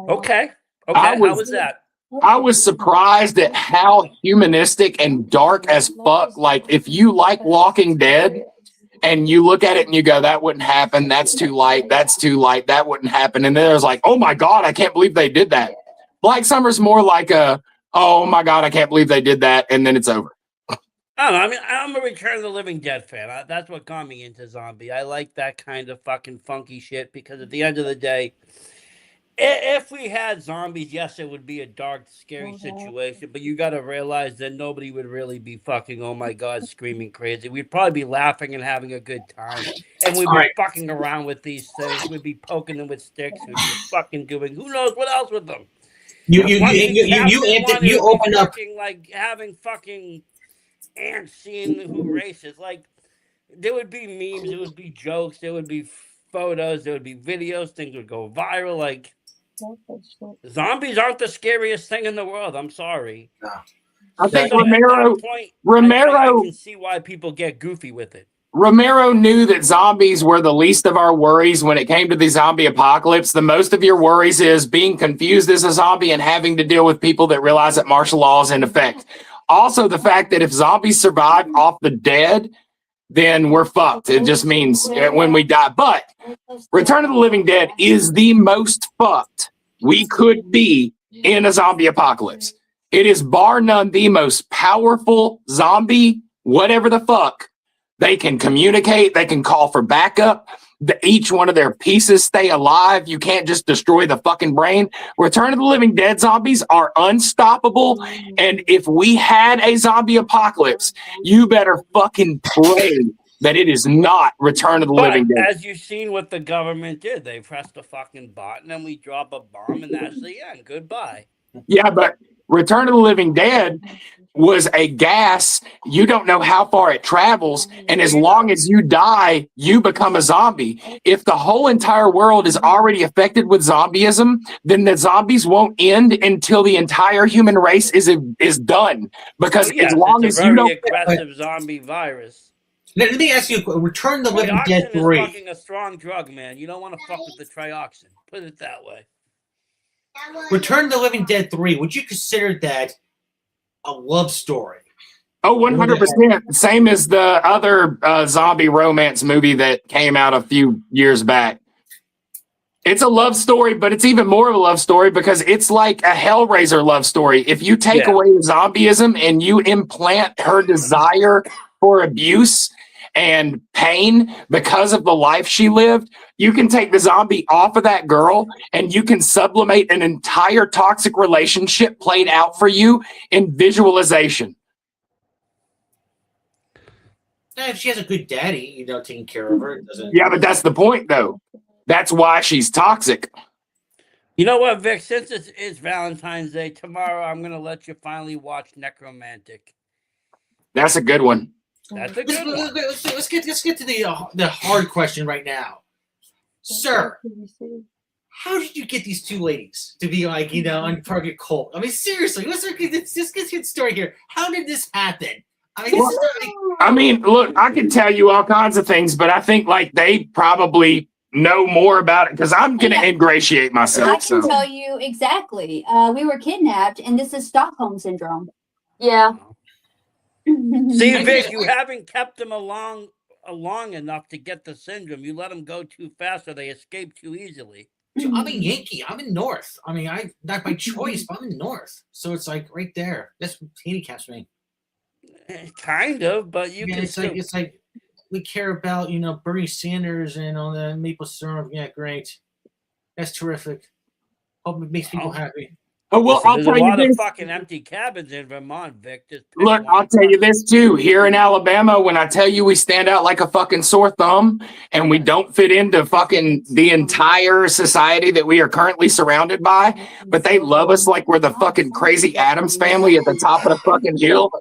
Okay. How was that? I was surprised at how humanistic and dark as fuck. Like, if you like Walking Dead and you look at it and you go, that wouldn't happen. That's too light. That's too light. That wouldn't happen. And then there's like, oh my God, I can't believe they did that. Black Summer's more like oh my God, I can't believe they did that. And then it's over. I don't know. I mean, I'm a Return of the Living Dead fan. That's what got me into zombie. I like that kind of fucking funky shit because at the end of the day, If we had zombies, yes, it would be a dark, scary situation. But you got to realize that nobody would really be fucking, oh my god, screaming crazy. We'd probably be laughing and having a good time, and we'd All be right. fucking around with these things. We'd be poking them with sticks. We'd be fucking doing who knows what else with them. You You open up. fucking like having fucking ants seeing who races. Like there would be memes, there would be jokes, there would be photos, there would be videos. Things would go viral. Like zombies aren't the scariest thing in the world. I'm sorry. I think So at Romero that point, I Romero can see why people get goofy with it. Romero knew that zombies were the least of our worries when it came to the zombie apocalypse. The most of your worries is being confused as a zombie and having to deal with people that realize that martial law is in effect. Also, the fact that if zombies survive off the dead, then we're fucked. It just means when we die. But Return of the Living Dead is the most fucked we could be in a zombie apocalypse. It is bar none the most powerful zombie, whatever the fuck. They can communicate. They can call for backup. Each one of their pieces stay alive. You can't just destroy the fucking brain. Return of the Living Dead zombies are unstoppable. And if we had a zombie apocalypse, you better fucking pray that it is not Return of the Living Dead. As you've seen what the government did, they pressed the fucking button and we drop a bomb and that's the end. Goodbye. Yeah, but Return of the Living Dead was a gas. You don't know how far it travels. And as long as you die, you become a zombie. If the whole entire world is already affected with zombieism, then the zombies won't end until the entire human race is done. Because as long as you don't... aggressive zombie virus. Let me ask you, Return of the Living Dead Trioxin 3. is fucking a strong drug, man. You don't want to fuck with the trioxin. Put it that way. Return of the Living Dead 3, would you consider that a love story? Oh, 100%. Same as the other zombie romance movie that came out a few years back. It's a love story, but it's even more of a love story because it's like a Hellraiser love story. If you take away zombieism and you implant her desire for abuse and pain because of the life she lived, you can take the zombie off of that girl and you can sublimate an entire toxic relationship played out for you in visualization. If she has a good daddy, taking care of her, it doesn't. Yeah, but that's the point, though. That's why she's toxic. You know what, Vic? Since it's Valentine's Day, tomorrow I'm going to let you finally watch Necromantic. That's a good one. That's a good one. Let's get to the hard question right now. Sir, how did you get these two ladies to be like, on Target Cult? I mean, seriously, let's get the story here. How did this happen? I mean, look, I can tell you all kinds of things, but I think like they probably know more about it because I'm going to ingratiate myself. I can tell you exactly. We were kidnapped, and this is Stockholm syndrome. Yeah. See, Vic, you haven't kept them along enough to get the syndrome. You let them go too fast, or they escape too easily. I'm in Yankee. I'm in North. I mean, not by choice, but I'm in North, so it's like right there. That's what handicaps me. Kind of, but you can. It's like we care about Bernie Sanders and all the maple syrup. Yeah, great. That's terrific. Hope it makes people happy. Oh, well, Listen, I'll there's tell a you lot this. of fucking empty cabins in Vermont, Vic. Look, I'll tell you this too. Here in Alabama, when I tell you we stand out like a fucking sore thumb and we don't fit into fucking the entire society that we are currently surrounded by, but they love us like we're the fucking crazy Addams family at the top of the fucking hill.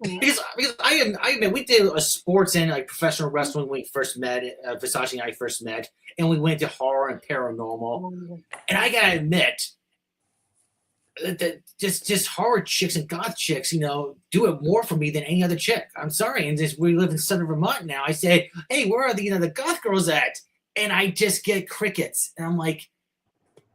Because I admit we did a sports and like professional wrestling when we first met. Versace and I first met, and we went to horror and paranormal. And I gotta admit that just horror chicks and goth chicks, do it more for me than any other chick. I'm sorry, and we live in southern Vermont now. I say, hey, where are the goth girls at? And I just get crickets, and I'm like,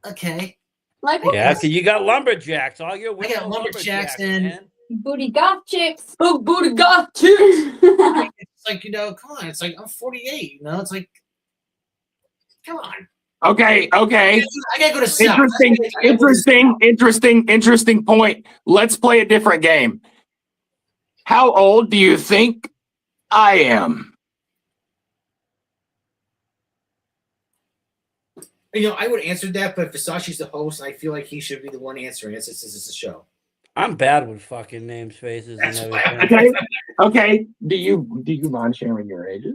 okay, yeah, because you got lumberjacks. All your women I got lumberjacks and. Man. Booty goth chicks. Oh, booty goth chicks. It's like, come on. It's like, I'm 48, It's like, come on. Okay. I gotta go to South. Interesting point. Let's play a different game. How old do you think I am? I would answer that, but Versace's the host, and I feel like he should be the one answering it since this is a show. I'm bad with fucking names, faces, and That's why everything. Okay. Do you mind sharing your ages?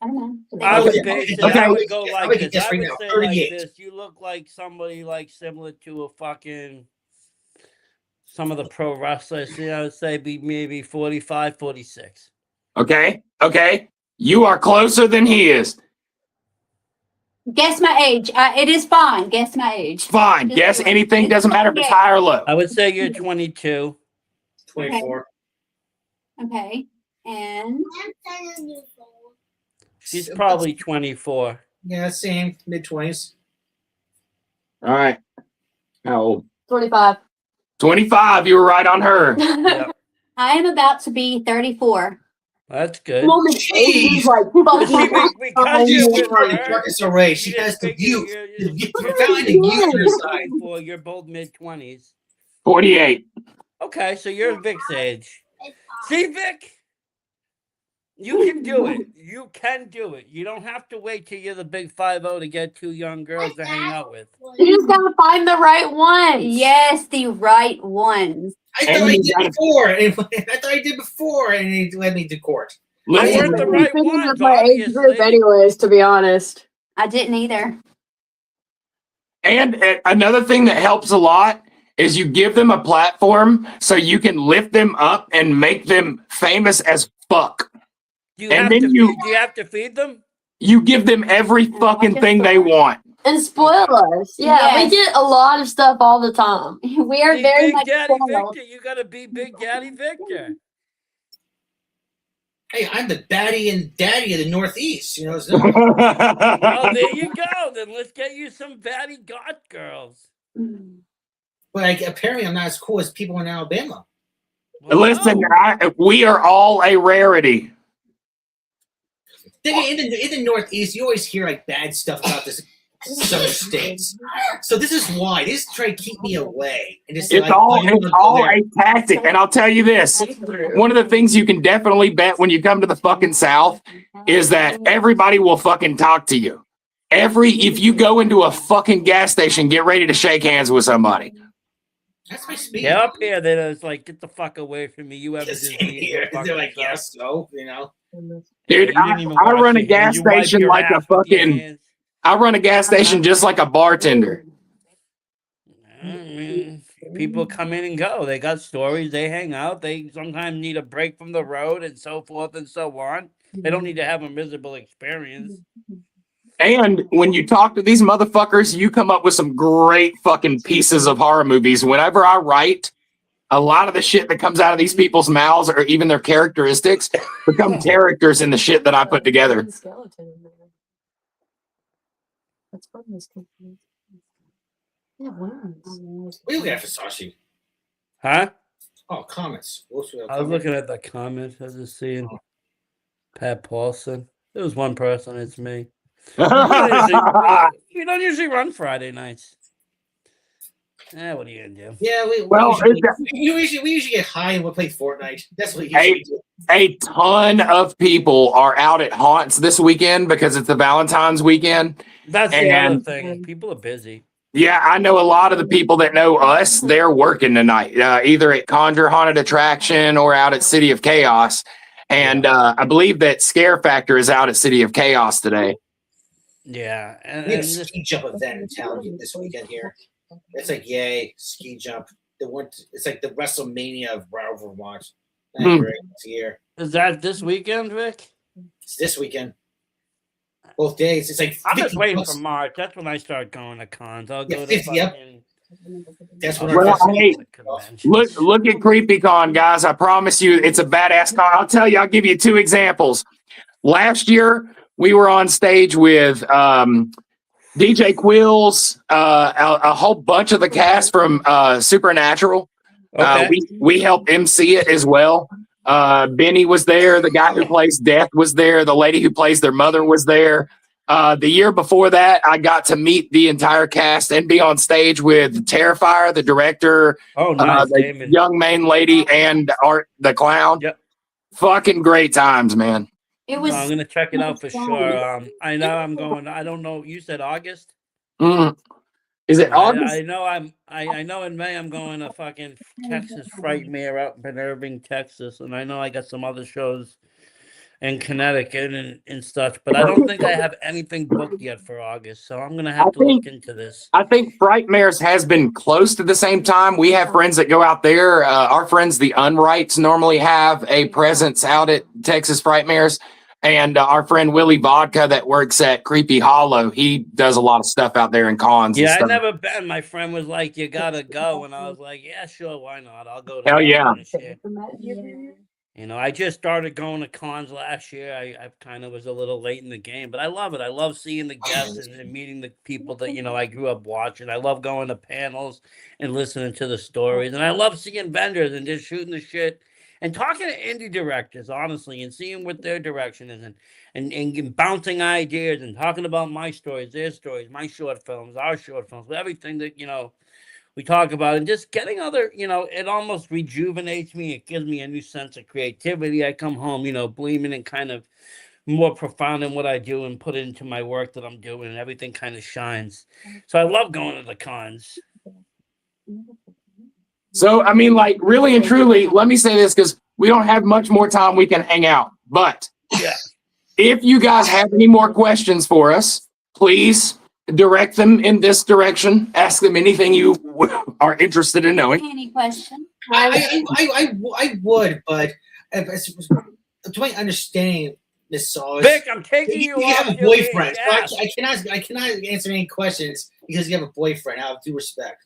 I don't know. I would Okay, base it. okay. I would go I'm like gonna this. guess I right would now, say 38. like this. You look like somebody like similar to a fucking some of the pro wrestlers. I would say be maybe 45, 46. Okay. You are closer than he is. Guess my age. It is fine. Guess my age. It's fine. Just Guess do it. anything. It's Doesn't matter if it's high or low. I would say you're 22. 24. Okay. And I'm telling you. She's probably 24. Yeah, same. Mid-20s. All right. How old? 25. 25. You were right on her. Yep. I am about to be 34. That's good. Woman, Jeez. age is like See, fucking. because you're with Right, her, Marcus Ray, she you has just the figure youth. you're- The found the youth on her side. 24, you're both mid-20s. 48. Okay, so you're Vic's age. See, Vic? You can do it. You can do it. You don't have to wait till you're the big 5-0 to get two young girls to hang out with. You just gotta find the right one. Yes, the right ones. I thought I did before. I thought I did before, and he led me to court. I Listen, weren't the right Figured ones, with my age group obviously. anyways, to be honest. I didn't either. and another thing that helps a lot is you give them a platform so you can lift them up and make them famous as fuck. Do you, And have then to you- feed, do you have to feed them? You give them every fucking thing they want. And spoil us. Yeah, Yes. we get a lot of stuff all the time. We are Be very Big much Daddy spoiled. Victor. You gotta be Big Daddy Victor. Hey, I'm the baddie and daddy of the Northeast. So Well, there you go. Then let's get you some Batty God girls. but apparently I'm not as cool as people in Alabama. Well, Listen, no. we are all a rarity. In the Northeast, you always hear like bad stuff about this southern states. So this is why they just try to keep me away. And just It's like, all you wanna it's go all there. a tactic. And I'll tell you this. One of the things you can definitely bet when you come to the fucking South is that everybody will fucking talk to you. If you go into a fucking gas station, get ready to shake hands with somebody. That's my speed. Yeah, up here they're just like, get the fuck away from me. You have a Just in disease. here. Go fuck They're like, yourself. yes, so Dude, You didn't even I wash run a your gas hands. You wipe station your like a ass with your fucking hands. I run a gas station just like a bartender. I mean, people come in and go. They got stories. They hang out. They sometimes need a break from the road and so forth and so on. They don't need to have a miserable experience. And when you talk to these motherfuckers, you come up with some great fucking pieces of horror movies. Whenever I write, a lot of the shit that comes out of these people's mouths or even their characteristics become characters in the shit that I put together. Skeleton in there. That's from this company. Yeah, worms. What are you looking at, Versace? Huh? Oh, comments. What's the I was looking at the comments. I was just seeing Pat Paulson. There was one person. It's me. We don't usually run Friday nights. What are you gonna do? Yeah, Well, we usually get high and we'll play Fortnite. That's what we Hey. usually do. A ton of people are out at haunts this weekend because it's the Valentine's weekend. That's the other And- thing. People are busy. Yeah, I know a lot of the people that know us. They're working tonight, either at Conjure Haunted Attraction or out at City of Chaos. And I believe that Scare Factor is out at City of Chaos today. Yeah, and We have a this- ski jump event in town this weekend here. It's like yay, ski jump. It's like the WrestleMania of Overwatch. Hmm. This year. is that this weekend, Vic? It's this weekend. Both days. It's like I'm just 50 waiting bucks. for March. That's when I start going to cons. I'll Yeah, go to 50, yep. fucking That's what Well, our hey, conventions. Look at CreepyCon, guys. I promise you, it's a badass con. I'll tell you, I'll give you two examples. Last year, we were on stage with DJ Quills, a whole bunch of the cast from Supernatural. Okay. We helped MC it as well. Benny was there. The guy who plays Death was there. The lady who plays their mother was there. The year before that, I got to meet the entire cast and be on stage with Terrifier, the director, Oh, nice, the Damon. young main lady, and Art the clown. Yep. Fucking great times, man. It No, was I'm gonna check it out for sure. I know I'm going. I don't know. You said August. Is it August? I know I know in May I'm going to fucking Texas Frightmare out in Irving, Texas, and I know I got some other shows in Connecticut and such, but I don't think I have anything booked yet for August, so I'm gonna have to look into this. I think Frightmares has been close to the same time. We have friends that go out there. Our friends, the Unrights, normally have a presence out at Texas Frightmares. And our friend Willie Vodka that works at Creepy Hollow, he does a lot of stuff out there in cons. Yeah, and I've stuff. never been. My friend was like, "You gotta go," and I was like, "Yeah, sure, why not? I'll go." To Hell yeah. this year. You know, I just started going to cons last year. I kind of was a little late in the game, but I love it. I love seeing the guests and meeting the people that, you know, I grew up watching. I love going to panels and listening to the stories. And I love seeing vendors and just shooting the shit and talking to indie directors, honestly, and seeing what their direction is and bouncing ideas and talking about my stories, their stories, my short films, our short films, everything that, you know, we talk about, and just getting other, you know, it almost rejuvenates me. It gives me a new sense of creativity. I come home, you know, gleaming and kind of more profound in what I do and put it into my work that I'm doing, and everything kind of shines. So I love going to the cons. So, I mean, like, really and truly, let me say this because we don't have much more time we can hang out. But Yeah. if you guys have any more questions for us, please direct them in this direction. Ask them anything you are interested in knowing. Any question? I would, but to my understanding, Miss Saul, Vic, I'm taking you you have off a your boyfriend. So ass. I cannot answer any questions because you have a boyfriend. Out of due respect.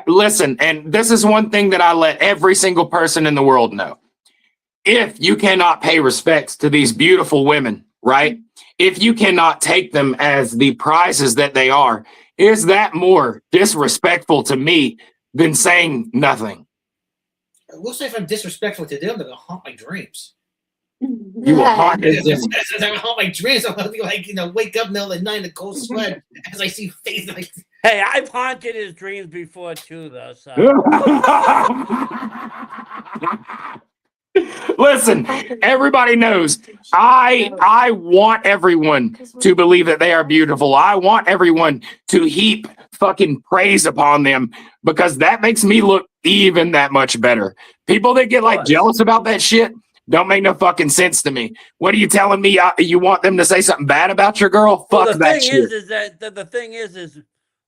Listen, and this is one thing that I let every single person in the world know. If you cannot pay respects to these beautiful women, right? If you cannot take them as the prizes that they are, is that more disrespectful to me than saying nothing? It looks like if I'm disrespectful to them, they're gonna haunt my dreams. You will haunt They're them. gonna haunt my dreams. I'm gonna be like, you know, wake up in the middle of the night in a cold sweat as I see face like. Hey, I've haunted his dreams before too, though. So Listen, everybody knows I want everyone to believe that they are beautiful. I want everyone to heap fucking praise upon them because that makes me look even that much better. People that get like jealous about that shit don't make no fucking sense to me. What are you telling me? You want them to say something bad about your girl? well, Fuck the that thing shit. is that the thing is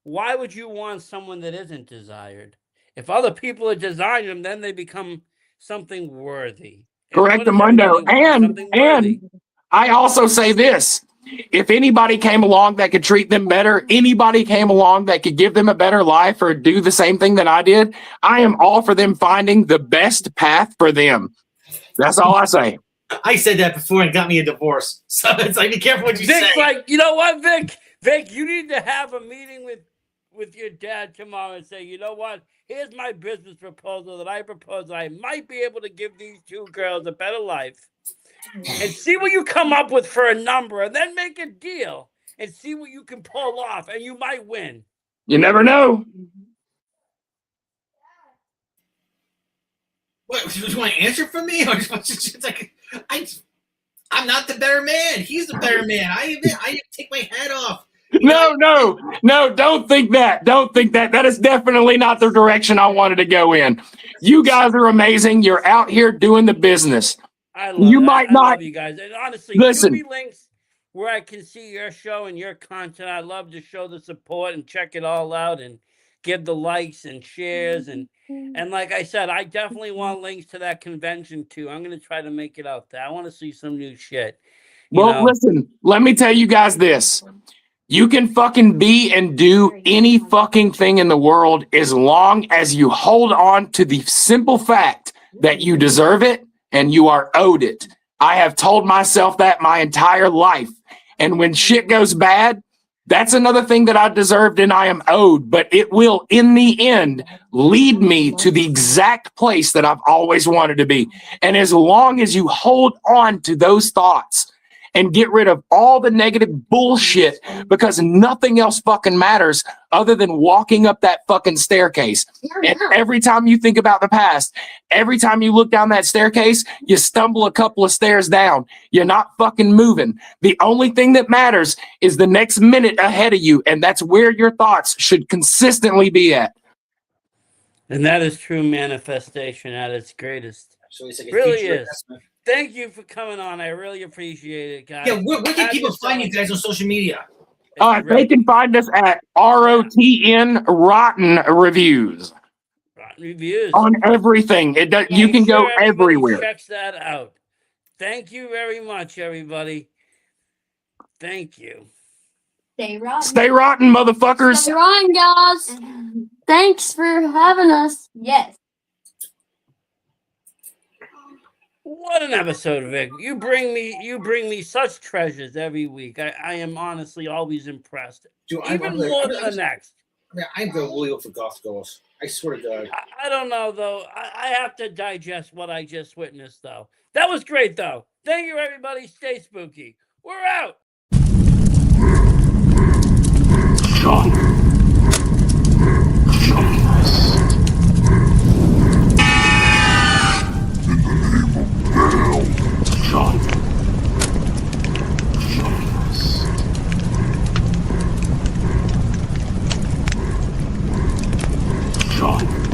why would you want someone that isn't desired? If other people are desiring them, then they become something worthy. And what Correct, does Mundo. everybody want? Something worthy. And I also say this. If anybody came along that could treat them better, anybody came along that could give them a better life or do the same thing that I did, I am all for them finding the best path for them. That's all I say. I said that before and got me a divorce. So it's like, be careful what you Vic's say. like, you know what, Vic? Vic, you need to have a meeting with your dad tomorrow and say, you know what? Here's my business proposal that I propose. I might be able to give these two girls a better life, and see what you come up with for a number, and then make a deal and see what you can pull off, and you might win. You never know. What, do you want to answer for me? Or just like, I'm not the better man. He's the better man. I take my hat off. No, don't think that. Don't think that. That is definitely not the direction I wanted to go in. You guys are amazing. You're out here doing the business. I love You it. might I not- love you guys. And honestly, Listen. shoot me links where I can see your show and your content. I love to show the support and check it all out and give the likes and shares and like I said, I definitely want links to that convention too. I'm gonna try to make it out there. I want to see some new shit. You Well, know? listen, let me tell you guys this. You can fucking be and do any fucking thing in the world as long as you hold on to the simple fact that you deserve it and you are owed it. I have told myself that my entire life. And when shit goes bad, that's another thing that I deserved and I am owed, but it will, in the end, lead me to the exact place that I've always wanted to be. And as long as you hold on to those thoughts and get rid of all the negative bullshit because nothing else fucking matters other than walking up that fucking staircase. And every time you think about the past, every time you look down that staircase, you stumble a couple of stairs down. You're not fucking moving. The only thing that matters is the next minute ahead of you, and that's where your thoughts should consistently be at. And that is true manifestation at its greatest. So it's like a Really future is. investment. Thank you for coming on. I really appreciate it, guys. Yeah, where can Have people find you yourself guys on social media? a They great can find us at ROTN Rotten Reviews rotten reviews. on everything. It does. You Make can go sure everybody everywhere. Checks that out. Thank you very much, everybody. Thank you. Stay rotten. Stay rotten, motherfuckers. Stay on, guys. Thanks for having us. Yes. What an episode, Vic. You bring me such treasures every week. I am honestly always impressed. Dude, Even more than the next. I'm going to Julio for golf goals. I swear to God. I don't know though. I have to digest what I just witnessed though. That was great though. Thank you everybody. Stay spooky. We're out. John.